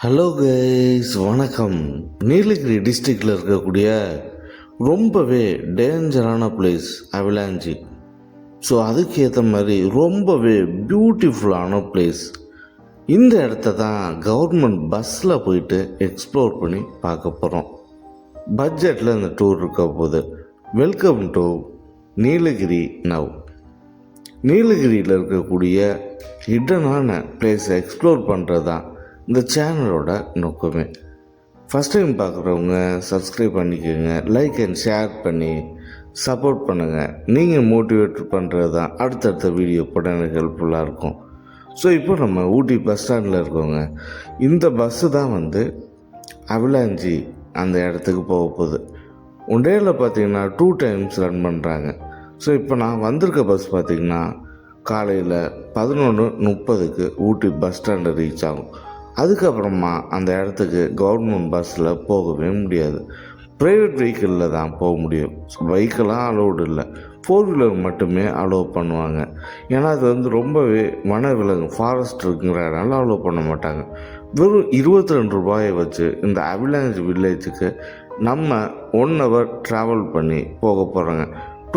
Hello guys, வணக்கம். நீலகிரி டிஸ்ட்ரிக்டில் இருக்கக்கூடிய ரொம்பவே டேஞ்சரான பிளேஸ் அவலாஞ்சி. ஸோ அதுக்கு ஏற்ற மாதிரி ரொம்பவே பியூட்டிஃபுல்லான பிளேஸ். இந்த இடத்த தான் கவர்மெண்ட் பஸ்ஸில் போயிட்டு எக்ஸ்ப்ளோர் பண்ணி பார்க்க போகிறோம். பட்ஜெட்டில் இந்த டூர் இருக்க போது. Welcome to Nilgiri now. நீலகிரியில் இருக்கக்கூடிய ஹிடனான பிளேஸை எக்ஸ்ப்ளோர் பண்ணுறது தான் இந்த சேனலோட நோக்கமே. ஃபஸ்ட் டைம் பார்க்குறவங்க சப்ஸ்கிரைப் பண்ணிக்கோங்க, லைக் அண்ட் ஷேர் பண்ணி சப்போர்ட் பண்ணுங்கள். நீங்கள் மோட்டிவேட் பண்ணுறது தான் அடுத்தடுத்த வீடியோ போட எனக்கு ஹெல்ப்ஃபுல்லாக இருக்கும். ஸோ இப்போ நம்ம ஊட்டி பஸ் ஸ்டாண்டில் இருக்கோங்க. இந்த பஸ்ஸு தான் அவலாஞ்சி அந்த இடத்துக்கு போக போகுது. ஒன் டேயில் பார்த்தீங்கன்னா 2 டைம்ஸ் ரன் பண்ணுறாங்க. ஸோ இப்போ நான் வந்திருக்க பஸ் பார்த்திங்கன்னா காலையில் 11:30க்கு ஊட்டி பஸ் ஸ்டாண்டை ரீச் ஆகும். அதுக்கப்புறமா அந்த இடத்துக்கு கவர்மெண்ட் பஸ்ஸில் போகவே முடியாது. ப்ரைவேட் வெஹிக்கிளில் தான் போக முடியும். பைக்கெல்லாம் அலோடு இல்லை, 4-வீலர் மட்டுமே அலோவ் பண்ணுவாங்க. ஏன்னா அது ரொம்பவே வனவிலங்கு ஃபாரஸ்ட் இருக்குங்கிறனால அலோவ் பண்ண மாட்டாங்க. வெறும் 22 ரூபாயை வச்சு இந்த அவலாஞ்சி வில்லேஜுக்கு நம்ம 1 ஹவர் ட்ராவல் பண்ணி போக போகிறோங்க.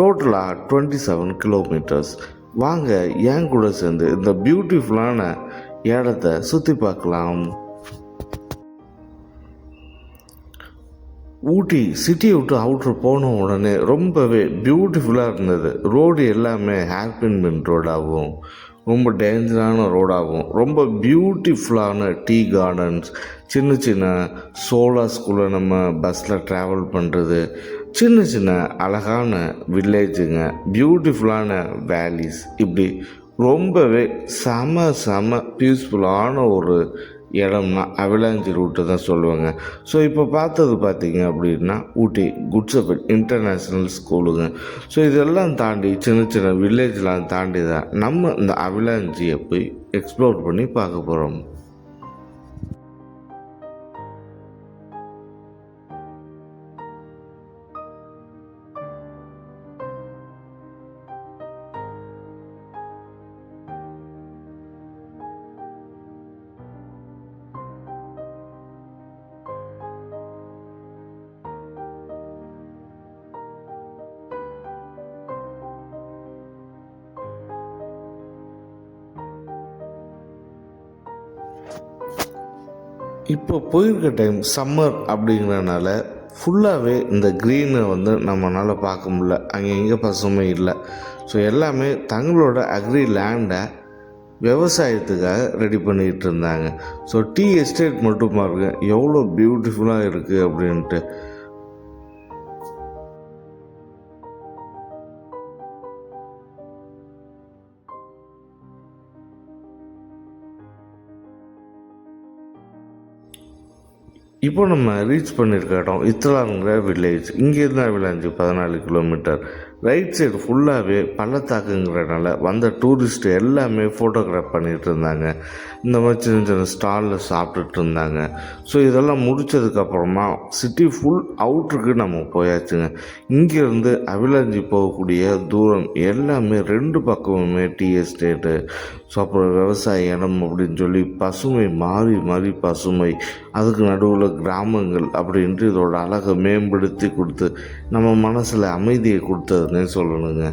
டோட்டலாக 27 கிலோமீட்டர்ஸ். வாங்க என் கூட சேர்ந்து இந்த பியூட்டிஃபுல்லான இடத்த சுற்றி பார்க்கலாம். ஊட்டி சிட்டியை விட்டு அவுட்ரு போன உடனே ரொம்பவே பியூட்டிஃபுல்லாக இருந்தது. ரோடு எல்லாமே ஹேர்பின் ரோடாகவும் ரொம்ப டேஞ்சரான ரோடாகவும் ரொம்ப பியூட்டிஃபுல்லான டீ கார்டன்ஸ், சின்ன சின்ன சோலாஸ்குள்ளே நம்ம பஸ்ஸில் ட்ராவல் பண்ணுறது, சின்ன சின்ன அழகான வில்லேஜுங்க, பியூட்டிஃபுல்லான வேலிஸ், இப்படி ரொம்பவே செம பீஸ்ஃபுல்லான ஒரு இடம்னா அவலாஞ்சி ரூட்டு தான் சொல்லுவாங்க. ஸோ இப்போ பார்த்தது பார்த்திங்க அப்படின்னா ஊட்டி குட் ஷெப்பர்ட் இன்டர்நேஷ்னல் ஸ்கூலுங்க. ஸோ இதெல்லாம் தாண்டி சின்ன சின்ன வில்லேஜ்லாம் தாண்டி தான் நம்ம இந்த அவலாஞ்சியை போய் எக்ஸ்ப்ளோர் பண்ணி பார்க்க போகிறோம். இப்போ போயிருக்க டைம் சம்மர் அப்படிங்கிறனால ஃபுல்லாகவே இந்த க்ரீனை நம்மளால் பார்க்க முடியல. அங்கே எங்கே பசுமை இல்லை. ஸோ எல்லாமே தங்களோட அக்ரி லேண்டை விவசாயத்துக்காக ரெடி பண்ணிகிட்டு இருந்தாங்க. ஸோ டீ எஸ்டேட் மட்டும் பாருங்க எவ்வளோ பியூட்டிஃபுல்லாக இருக்குது அப்படின்ட்டு. இப்போ நம்ம ரீச் பண்ணியிருக்க இடம் இத்தலாங்கிற வில்லேஜ். இங்கேருந்து அவலாஞ்சி 14 கிலோமீட்டர். ரைட் சைடு ஃபுல்லாகவே பள்ளத்தாக்குங்கிறனால வந்த டூரிஸ்ட் எல்லாமே ஃபோட்டோகிராஃப் பண்ணிகிட்டு இருந்தாங்க. இந்த மாதிரி சின்ன சின்ன ஸ்டாலில் சாப்பிட்டுட்டு இருந்தாங்க. ஸோ இதெல்லாம் முடித்ததுக்கப்புறமா சிட்டி ஃபுல் அவுட்ருக்கு நம்ம போயாச்சுங்க. இங்கேருந்து அவலாஞ்சி போகக்கூடிய தூரம் எல்லாமே 2 பக்கமுமே டீ எஸ்டேட்டு, ஸோ அப்புறம் விவசாய இடம் அப்படின்னு சொல்லி பசுமை மாறி மாறி பசுமை, அதுக்கு நடுவில் கிராமங்கள் அப்படின்ட்டு இதோட அழகை மேம்படுத்தி கொடுத்து நம்ம மனசில் அமைதியை கொடுத்ததுன்னே சொல்லணுங்க.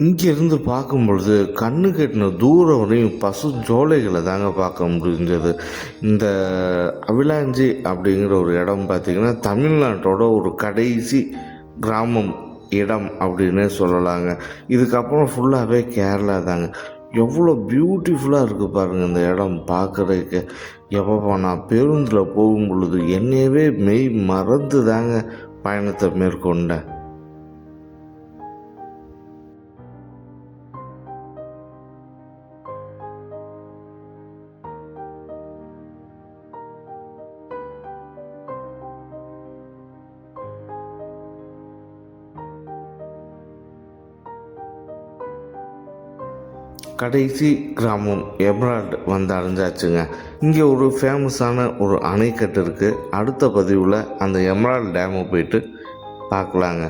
இங்கேருந்து பார்க்கும் பொழுது கண்ணு கெட்டின தூரம் வரையும் பசுஞ்சோலைகளை தாங்க பார்க்க முடிஞ்சது. இந்த அவிலாஞ்சி அப்படிங்கிற ஒரு இடம் பார்த்திங்கன்னா தமிழ்நாட்டோட ஒரு கடைசி கிராமம் இடம் அப்படின்னே சொல்லலாங்க. இதுக்கப்புறம் ஃபுல்லாகவே கேரளா தாங்க. எவ்வளோ பியூட்டிஃபுல்லாக இருக்குது பாருங்கள் இந்த இடம் பார்க்குறதுக்கு. எப்போ நான் பேருந்தில் போகும் பொழுது என்னையவே மெய் மறந்து தாங்க பயணத்தை மேற்கொண்டேன். கடைசி கிராமம் எமரால்டு வந்து அடைஞ்சாச்சுங்க. இங்கே ஒரு ஃபேமஸான ஒரு அணைக்கட்டு இருக்குது. அடுத்த பதிவில் அந்த எமரால்டு டேமை போயிட்டு பார்க்கலாங்க.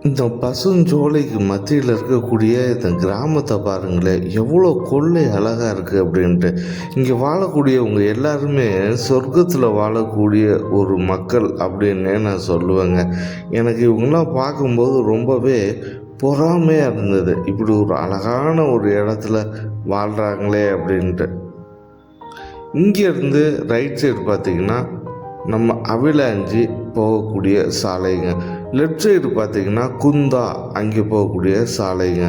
இந்த பசுஞ்சோலைக்கு மத்தியில் இருக்கக்கூடிய இந்த கிராமத்தை பாருங்களேன், எவ்வளோ கொள்ளை அழகாக இருக்குது அப்படின்ட்டு. இங்கே வாழக்கூடியவங்க எல்லாருமே சொர்க்கத்தில் வாழக்கூடிய ஒரு மக்கள் அப்படின்னே நான் சொல்லுவேங்க. எனக்கு இவங்களாம் பார்க்கும்போது ரொம்பவே பொறாமையாக இருந்தது. இப்படி ஒரு அழகான ஒரு இடத்துல வாழ்கிறாங்களே அப்படின்ட்டு. இங்கேருந்து ரைட் சைடு பார்த்திங்கன்னா நம்ம அவிலாஞ்சி போகக்கூடிய சாலைங்க. லெஃப்ட் சைடு பார்த்திங்கன்னா குந்தா அங்கே போகக்கூடிய சாலைங்க.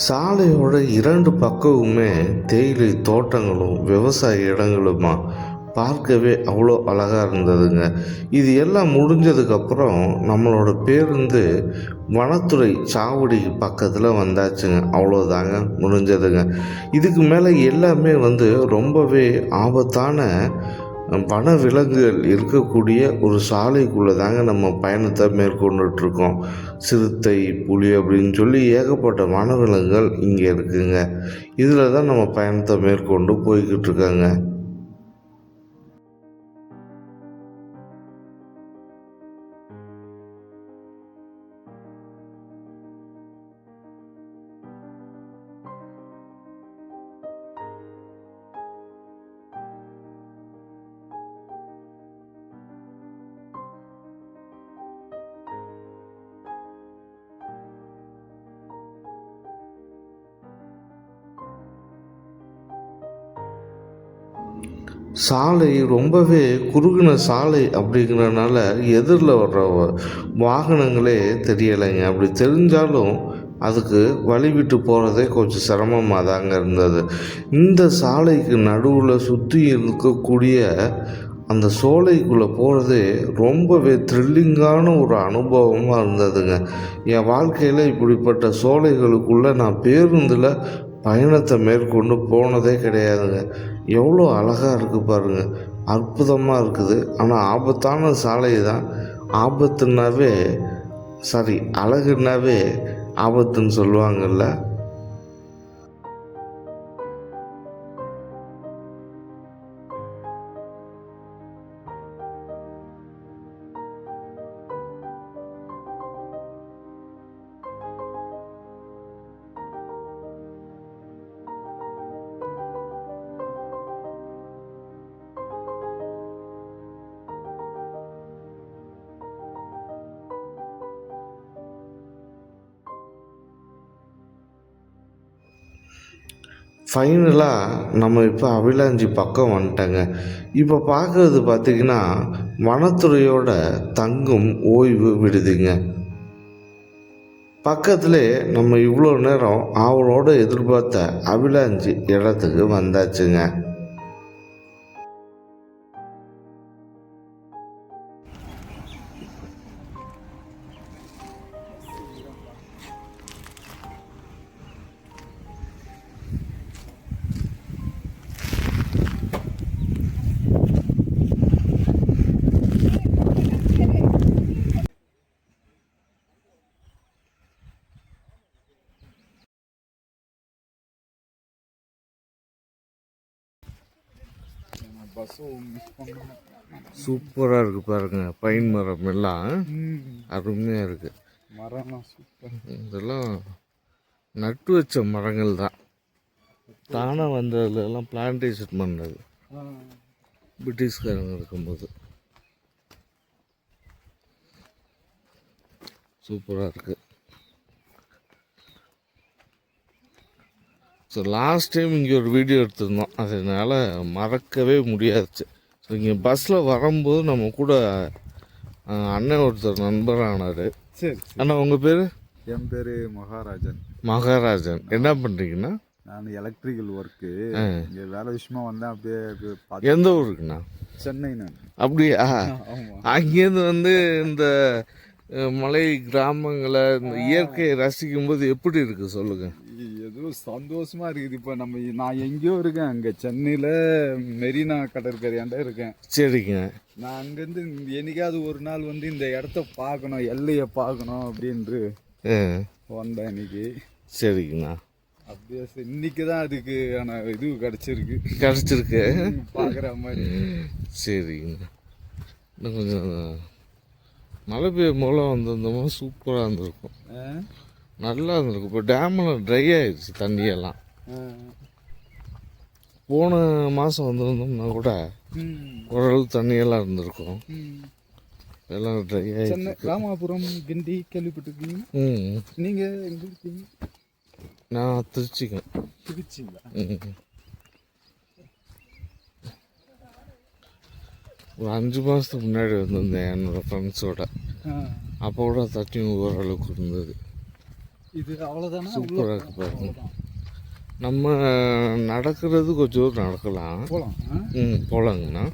சாலையோட இரண்டு பக்கமுமே தேயிலை தோட்டங்களும் விவசாய இடங்களுமா பார்க்கவே அவ்வளோ அழகாக இருந்ததுங்க. இது எல்லாம் முடிஞ்சதுக்கப்புறம் நம்மளோட பேருந்து வனத்துறை சாவடி பக்கத்தில் வந்தாச்சுங்க. அவ்வளோதாங்க முடிஞ்சதுங்க. இதுக்கு மேலே எல்லாமே ரொம்பவே ஆபத்தான வனவிலங்குகள் இருக்கக்கூடிய ஒரு சாலைக்குள்ளே தாங்க நம்ம பயணத்தை மேற்கொண்டுட்ருக்கோம். சிறுத்தை, புலி அப்படின்னு சொல்லி ஏகப்பட்ட வனவிலங்குகள் இங்கே இருக்குங்க. இதில் தான் நம்ம பயணத்தை மேற்கொண்டு போய்கிட்டு இருக்காங்க. சாலை ரொம்பவே குறுகின சாலை அப்படிங்கிறனால எதிரில் வர்ற வாகனங்களே தெரியலைங்க. அப்படி தெரிஞ்சாலும் அதுக்கு வழி விட்டு போகிறதே கொஞ்சம் சிரமமாக தாங்க இருந்தது. இந்த சாலைக்கு நடுவில் சுற்றி இருக்கக்கூடிய அந்த சோலைக்குள்ளே போகிறதே ரொம்பவே த்ரில்லிங்கான ஒரு அனுபவமாக இருந்ததுங்க. என் வாழ்க்கையில் இப்படிப்பட்ட சோலைகளுக்குள்ளே நான் பேருந்தில் பயணத்தை மேற்கொண்டு போனதே கிடையாதுங்க. எவ்வளோ அழகாக இருக்குது பாருங்கள், அற்புதமாக இருக்குது. ஆனால் ஆபத்தான சாலை தான். ஆபத்துனாவே அழகுனாவே ஆபத்துன்னு சொல்லுவாங்கள்ல. ஃபைனலாக நம்ம இப்போ அவிலாஞ்சி பக்கம் வந்துட்டோங்க. இப்போ பார்க்குறது பார்த்திங்கன்னா வனத்துறையோட தங்கும் ஓய்வு விடுதிங்க. பக்கத்தில் நம்ம இவ்வளோ நேரம் அவளோட எதிர்பார்த்த அவிலாஞ்சி இடத்துக்கு வந்தாச்சுங்க. சூப்பராக இருக்குது பாருங்க, பைன் மரம் எல்லாம் அருமையாக இருக்குது. மரம்லாம் சூப்பர். இதெல்லாம் நட்டு வச்ச மரங்கள் தான், தானாக வந்ததுலாம் பிளான்டேஷன் பண்ணது பிரிட்டிஷ்காரங்க இருக்கும்போது. சூப்பராக இருக்குது. ஸோ லாஸ்ட் டைம் இங்கே ஒரு வீடியோ எடுத்திருந்தோம், அதனால் மறக்கவே முடியாச்சு. ஸோ இங்கே பஸ்ஸில் வரும்போது நம்ம கூட அண்ணன் ஒருத்தர் நண்பரானார். சரி அண்ணா, உங்கள் பேர்? என் பேர் மகாராஜன். என்ன பண்ணுறீங்கன்னா? நான் எலக்ட்ரிக்கல் ஒர்க்கு இங்கே வேலை விஷயமா வந்தேன். அப்படியே எந்த ஊருக்குண்ணா? சென்னை. நான் அப்படியா? அங்கேருந்து வந்து இந்த மலை கிராமங்களை இந்த இயற்கையை ரசிக்கும் போது எப்படி இருக்குது சொல்லுங்கள்? ஏதோ சந்தோஷமா இருக்குது. இப்போ நான் எங்கேயோ இருக்கேன், அங்கே சென்னையில் மெரினா கடற்கரையாண்ட இருக்கேன். சரிங்க. நான் அங்கேருந்து என்னைக்காவது ஒரு நாள் வந்து இந்த இடத்த பார்க்கணும், எல்லையை பார்க்கணும் அப்படின்ட்டு வந்தேன் இன்னைக்கு. சரிங்கண்ணா. அப்படியே இன்னைக்கு தான் அதுக்கு இது கிடச்சிருக்கு பார்க்குற மாதிரி. சரிங்கண்ணா. இன்னும் கொஞ்சம் மழை பெய்யும் மூலம் வந்திருந்தோம்னா சூப்பராக இருந்திருக்கும், நல்லா இருந்திருக்கும். இப்போ டேமெல்லாம் ட்ரை ஆகிடுச்சு தண்ணியெல்லாம். போன மாதம் வந்திருந்தோம்னா கூட ஓரளவு தண்ணியெல்லாம் இருந்திருக்கும். எல்லாம் ட்ரை ஆகிடுச்சு. ராமாபுரம், கிண்டி கேள்விப்பட்டிருக்கீங்க? நீங்கள் எங்கே இருக்கீங்க? நான் திருச்சிங்க. திருச்சிங்களா? ஒரு 5 மாதத்துக்கு முன்னாடி வந்திருந்தேன் என்னோடய ஃப்ரெண்ட்ஸோட. அப்போ கூட தண்ணி ஓரளவுக்கு இருந்தது. இது அவ்வளோதானே? சூப்பராக இருக்கு பாருங்க. நம்ம நடக்கிறது கொஞ்சம் தூரம் நடக்கலாம். போகலாங்கண்ணா.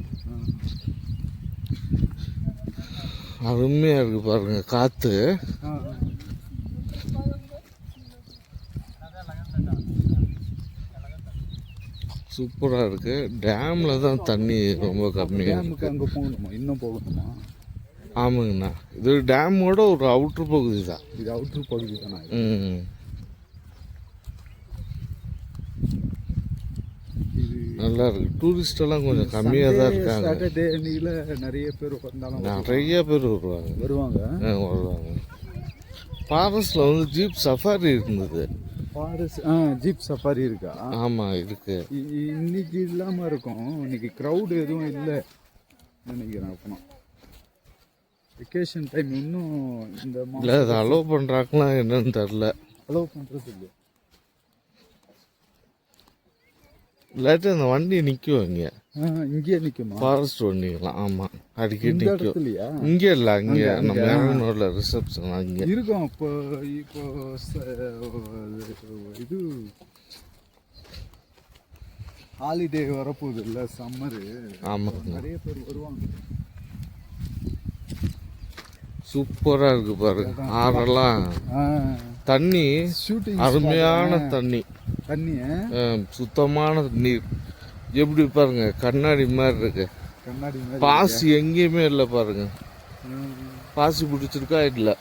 அருமையாக இருக்குது பாருங்க, காற்று சூப்பராக இருக்குது. டேமில் தான் தண்ணி ரொம்ப கம்மியாக இருக்குது. அங்கே போகணுமா? இன்னும் போகணுமா? ஆமாங்கண்ணா, இது டேமோட ஒரு அவுட்ரு பகுதி தான். இது அவுட்ரு பகுதி தானே? நல்லா இருக்கு. டூரிஸ்டெல்லாம் கொஞ்சம் கம்மியாக தான் இருக்காங்க. சாட்டர்டே அன்னையில் நிறைய பேர் வந்தாலும் நிறைய பேர் வருவாங்க. ஃபாரஸ்ட்டில் வந்து ஜீப் சஃபாரி இருந்தது. ஜீப் சஃபாரி இருக்கா? ஆமாம் இருக்கு. இன்னைக்கு இல்லாமல் இருக்கும். இன்னைக்கு க்ரௌடு எதுவும் இல்லை நினைக்கிறேன். அப்போ வெக்கேஷன் டைம் இன்னும் இந்த இல்லை, அதை அலோவ் பண்ணுறாங்களா என்னன்னு தெரில. அலோவ் பண்ணுறது இல்லை. இல்லாட்டி அந்த வண்டி நிற்கும் இங்கே இங்கேயே நிக்குமா ஃபாரஸ்ட் வண்டிங்களாம். ஆமாம், அடிக்கடி இந்த நிற்கும். இடத்துலயா இங்கே இல்லை, அங்கே நம்ம இறங்கணும்ல ரிசப்ஷன் அங்கே. இருக்கும். இப்போ இது ஹாலிடே வரப்போகுது இல்லை, சம்மரு. ஆமாம், நிறைய பேர் வருவாங்க. சூப்பராக இருக்குது பாருங்க. ஆறெல்லாம் தண்ணி ஷூட்டிங் அருமையான தண்ணி, சுத்தமான நீர். எப்படி பாருங்க, கண்ணாடி மாதிரி இருக்கு. கண்ணாடி மாதிரி பாசி எங்கேயுமே இல்லை பாருங்க. பாசி பிடிச்சிருக்கா இல்லை.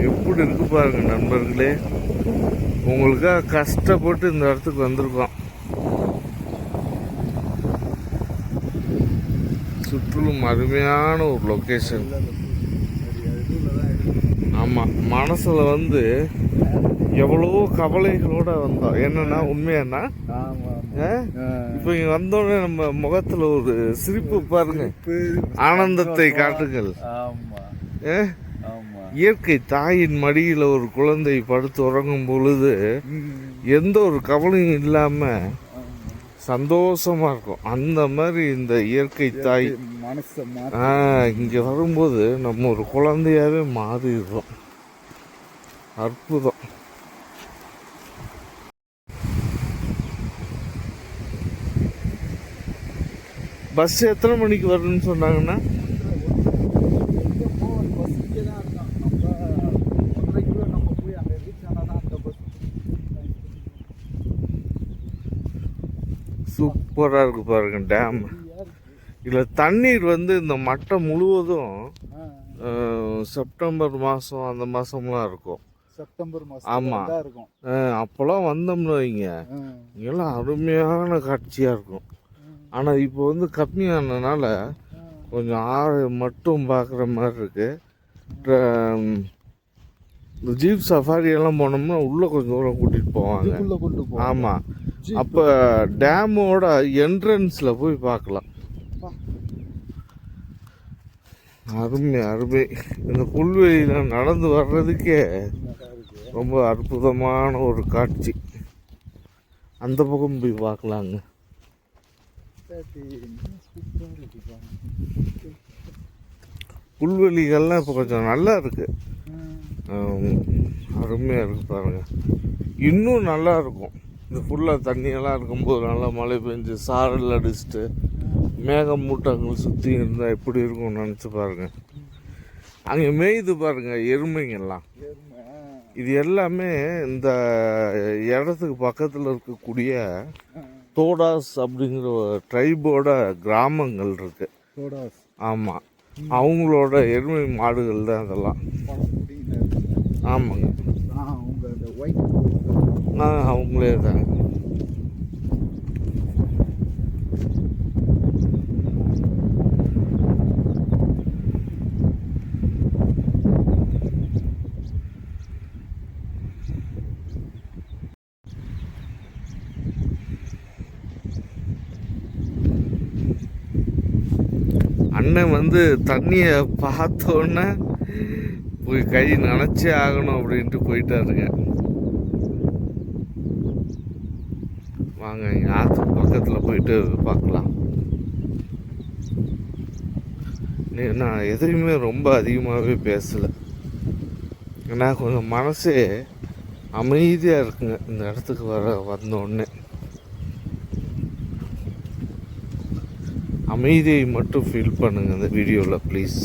எப்படி இருக்கு பாருங்க நண்பர்களே. உங்களுக்காக கஷ்டப்பட்டு இந்த இடத்துக்கு வந்திருக்கோம். சுற்றிலும் அருமையான ஒரு லொக்கேஷன். ஆமாம், மனசில் வந்து எவ்வளோ கவலைகளோட வந்தோம். என்னன்னா உண்மையானா இப்போ இங்கே வந்தோடனே நம்ம முகத்தில் ஒரு சிரிப்பு பாருங்க. ஆனந்தத்தை காட்டுங்கள். இயற்கை தாயின் மடியில் ஒரு குழந்தை படுத்து உறங்கும் பொழுது எந்த ஒரு கவலையும் இல்லாமல் சந்தோஷமா இருக்கும். அந்த மாதிரி இந்த இயற்கை தாய் இங்கே வரும்போது நம்ம ஒரு குழந்தையாவே மாறிடுறோம். அற்புதம். பஸ் எத்தனை மணிக்கு வரும்னு சொன்னாங்கன்னா சூப்பராக இருக்கு பாருங்க டேம். இதில் தண்ணீர் வந்து இந்த மட்டம் முழுவதும் செப்டம்பர் மாதம் அந்த மாதம்லாம் இருக்கும். செப்டம்பர் மாதம். ஆமாம், அப்போல்லாம் வந்தோம்னு வைங்க, இங்கெல்லாம் அருமையான காட்சியாக இருக்கும். ஆனால் இப்போ வந்து கம்மியானதுனால கொஞ்சம் ஆறு மட்டும் பார்க்குற மாதிரி இருக்கு. இந்த ஜீப் சஃபாரி எல்லாம் போனோம்னா உள்ளே கொஞ்சம் தூரம் கூட்டிகிட்டு போவாங்க. ஆமாம், அப்போ டேமோட என்ட்ரன்ஸில் போய் பார்க்கலாம். அருமை அருமை. இந்த புல்வெளியில் நடந்து வர்றதுக்கே ரொம்ப அற்புதமான ஒரு காட்சி. அந்த பக்கம் போய் பார்க்கலாங்க. புல்வெளிகள்லாம் இப்போ கொஞ்சம் நல்லா இருக்கு. அருமையாக இருக்கு பாருங்க. இன்னும் நல்லா இருக்கும். இந்த ஃபுல்லாக தண்ணியெல்லாம் இருக்கும்போது நல்லா மழை பெஞ்சு சாரல் அடிச்சுட்டு மேகம் மூட்டங்கள் சுற்றி இருந்தால் எப்படி இருக்கும்னு நினச்சி பாருங்க. அங்கே மேய்து பாருங்க எருமைங்கெல்லாம். இது எல்லாமே இந்த இடத்துக்கு பக்கத்தில் இருக்கக்கூடிய தோடாஸ் அப்படிங்கிற ட்ரைபோட கிராமங்கள் இருக்கு. ஆமாம், அவங்களோட எருமை மாடுகள் தான் அதெல்லாம். ஆமாங்க, அவங்களே தாங்க. அண்ணன் வந்து தண்ணியை பார்த்தோன்னே போய் கை நனைச்சே ஆகணும் அப்படின்ட்டு போயிட்டாருங்க. வாங்க இங்கே ஆற்று பக்கத்தில் போயிட்டு பார்க்கலாம். நான் எதையுமே ரொம்ப அதிகமாகவே பேசலை. ஏன்னா கொஞ்சம் மனசே அமைதியாக இருக்குங்க இந்த இடத்துக்கு வந்தோடனே. அமைதியை மட்டும் ஃபீல் பண்ணுங்க இந்த வீடியோவில் ப்ளீஸ்.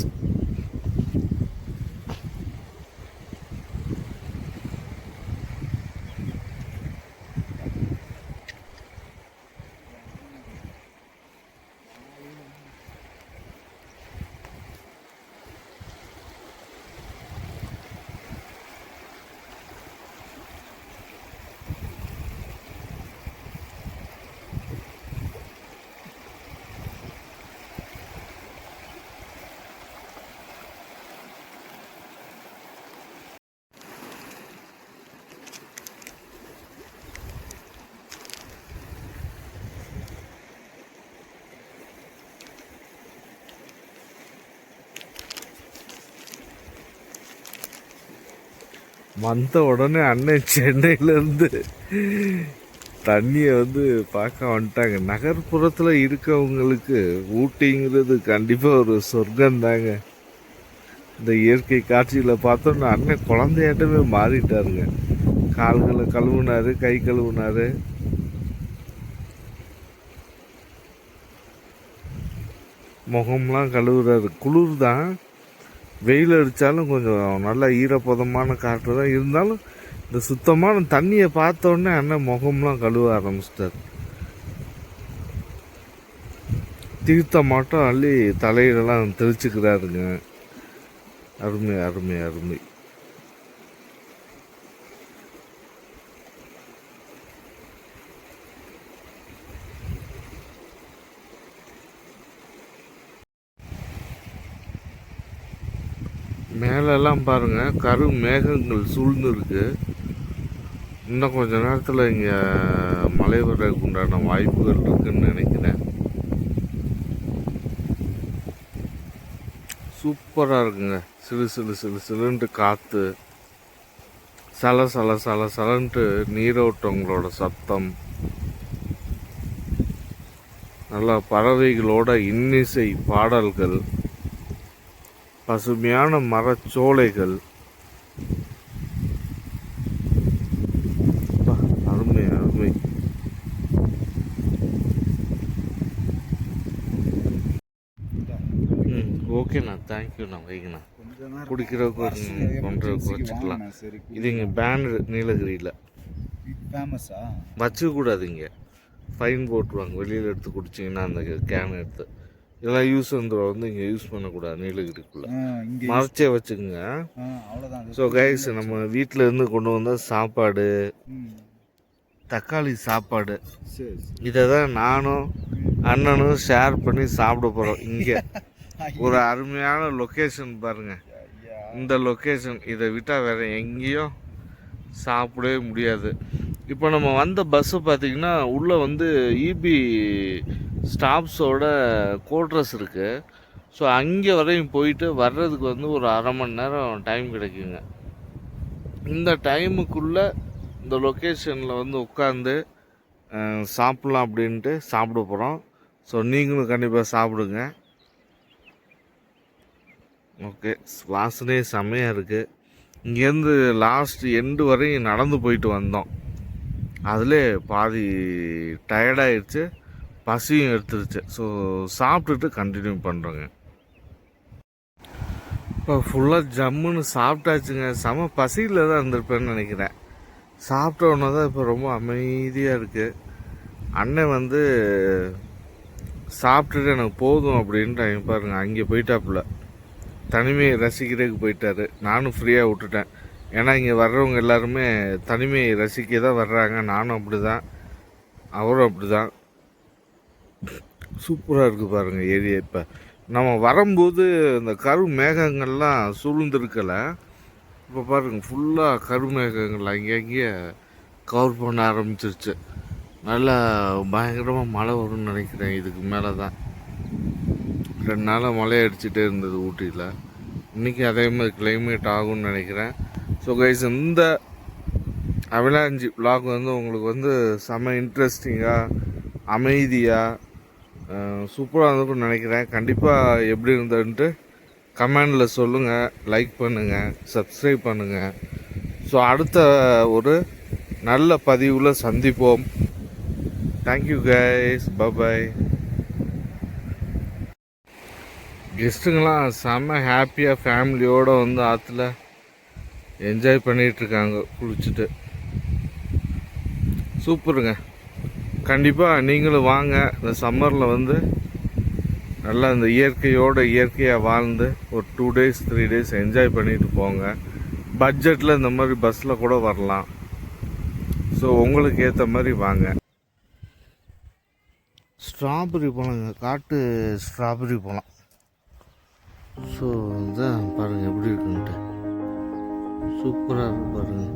வந்த உடனே அண்ணன் சென்னையிலேருந்து தண்ணியை வந்து பார்க்க வந்துட்டாங்க. நகர்ப்புறத்தில் இருக்கவங்களுக்கு ஊட்டிங்கிறது கண்டிப்பாக ஒரு சொர்க்கம் தாங்க. இந்த இயற்கை காட்சியில் பார்த்தோன்னா அண்ணன் குழந்தையாட்டமே மாறிட்டாருங்க. கால்களை கழுவுனாரு, கை கழுவுனாரு. முகம்லாம் கழுவுறாரு. குளிர் தான், வெயில் அடித்தாலும் கொஞ்சம் நல்லா ஈரப்பதமான காற்று தான் இருந்தாலும் இந்த சுத்தமான தண்ணியை பார்த்தோன்னே அண்ணன் முகம்லாம் கழுவ ஆரம்பிச்சிட்டார். தீர்த்த மட்டும் அள்ளி தலையிலலாம் தெளிச்சுக்கிறாருங்க. அருமை அருமை அருமை. மேலெல்லாம் பாருங்கள் கரு மேகங்கள் சூழ்ந்துருக்கு. இன்னும் கொஞ்ச நேரத்தில் இங்கே மழை வர்றதுக்கு உண்டான வாய்ப்புகள் இருக்குன்னு நினைக்கிறேன். சூப்பராக இருக்குங்க. சிலு சிலு சிலு சிலுன்ட்டு காற்று, சல சல சல சலன்ட்டு நீரோட்டங்களோட சத்தம், நல்லா பறவைகளோட இன்னிசை பாடல்கள், பசுமையான மரச்சோலைகள். அருமை அருமை. ஓகேண்ணா, தேங்க்யூண்ணா. வைங்கண்ணா, குடிக்கிறதுக்கு பண்ணுறதுக்கு வச்சுக்கலாம். இது இங்கே பேனர் நீலகிரியில் ஃபேமஸா வச்சுக்கூடாதீங்க, ஃபைன் போட்டுருவாங்க. வெளியில் எடுத்து குடிச்சிங்கன்னா அந்த கேன் எடுத்து. இதெல்லாம் யூஸ் வந்து இங்கே யூஸ் பண்ணக்கூடாது நீலகிரிக்குள்ளே, மறைச்சே வச்சுக்கோங்க. ஸோ கைஸ், நம்ம வீட்டில் இருந்து கொண்டு வந்த சாப்பாடு, தக்காளி சாப்பாடு, இதை தான் நானும் அண்ணனும் ஷேர் பண்ணி சாப்பிட போகிறோம். இங்கே ஒரு அருமையான லொக்கேஷன் பாருங்கள். இந்த லொக்கேஷன் இதை விட்டால் வேறு எங்கேயும் சாப்பிடவே முடியாது. இப்போ நம்ம வந்த பஸ்ஸு பார்த்திங்கன்னா உள்ளே வந்து இபி ஸ்டாப்ஸோட கோட்ரஸ் இருக்குது. ஸோ அங்கே வரையும் போயிட்டு வர்றதுக்கு வந்து ஒரு அரை மணி நேரம் டைம் கிடைக்குங்க. இந்த டைமுக்குள்ளே இந்த லொக்கேஷனில் வந்து உட்காந்து சாப்பிட்லாம் அப்படின்ட்டு சாப்பிட போகிறோம். ஸோ நீங்களும் கண்டிப்பாக சாப்பிடுங்க. ஓகே, வாசனையே செம்மையாக இருக்குது. இங்கேருந்து லாஸ்ட் எண்டு வரையும் நடந்து போயிட்டு வந்தோம். அதிலே பாதி டயர்டாகிடுச்சு, பசியும் எடுத்துருச்சு. ஸோ சாப்பிட்டுட்டு கண்டினியூ பண்ணுறோங்க. இப்போ ஃபுல்லாக ஜம்முன்னு சாப்பிட்டாச்சுங்க. செம பசியில் தான் இருந்திருப்பேன்னு நினைக்கிறேன். சாப்பிட்ட உடனே தான் இப்போ ரொம்ப அமைதியாக இருக்குது. அண்ணன் வந்து சாப்பிட்டுட்டு எனக்கு போதும் அப்படின்ட்டு பாருங்க அங்கே போயிட்டாப்புல தனிமையை ரசிக்கிறதுக்கு போயிட்டாரு. நானும் ஃப்ரீயாக விட்டுட்டேன். ஏன்னா இங்கே வர்றவங்க எல்லாருமே தனிமையை ரசிக்க தான் வர்றாங்க. நானும் அப்படி தான், அவரும் அப்படி தான். சூப்பராக இருக்குது பாருங்கள் ஏரியா. இப்போ நம்ம வரும்போது இந்த கரு மேகங்கள்லாம் சூழ்ந்துருக்கலை. இப்போ பாருங்கள் ஃபுல்லாக கரு மேகங்கள் அங்கேயே கவர் பண்ண ஆரம்பிச்சிருச்சு. நல்லா பயங்கரமாக மழை வரும்னு நினைக்கிறேன். இதுக்கு மேலே தான் 2 நாளாக மழை அடிச்சுட்டே இருந்தது ஊட்டியில். இன்றைக்கி அதே மாதிரி கிளைமேட் ஆகும்னு நினைக்கிறேன். ஸோ கைஸ், இந்த அவலாஞ்சி vlog வந்து உங்களுக்கு வந்து செம்ம இன்ட்ரெஸ்டிங்காக, அமைதியாக, சூப்பராக இருந்திருக்குன்னு நினைக்கிறேன். கண்டிப்பாக எப்படி இருந்ததுன்ட்டு கமெண்டில் சொல்லுங்கள். லைக் பண்ணுங்கள், சப்ஸ்கிரைப் பண்ணுங்கள். ஸோ அடுத்த ஒரு நல்ல பதிவில் சந்திப்போம். Thank you guys, bye bye. கெஸ்ட்டுங்களாம் செம்ம ஹாப்பியாக ஃபேமிலியோடு வந்து ஆற்றுல என்ஜாய் பண்ணிகிட்ருக்காங்க குளிச்சுட்டு. சூப்பருங்க. கண்டிப்பாக நீங்களும் வாங்க. இந்த சம்மரில் வந்து நல்லா இந்த இயற்கையாக வாழ்ந்து ஒரு 2 days 3 days என்ஜாய் பண்ணிட்டு போங்க. பட்ஜெட்டில் இந்த மாதிரி பஸ்ஸில் கூட வரலாம். ஸோ உங்களுக்கு ஏற்ற மாதிரி வாங்க. ஸ்ட்ராபெரி பழங்க, காட்டு ஸ்ட்ராபெரி பழம். ஸோ இதான் பாருங்கள் எப்படி இருக்குன்ட்டு. சூப்பராக இருக்கு பாருங்கள்.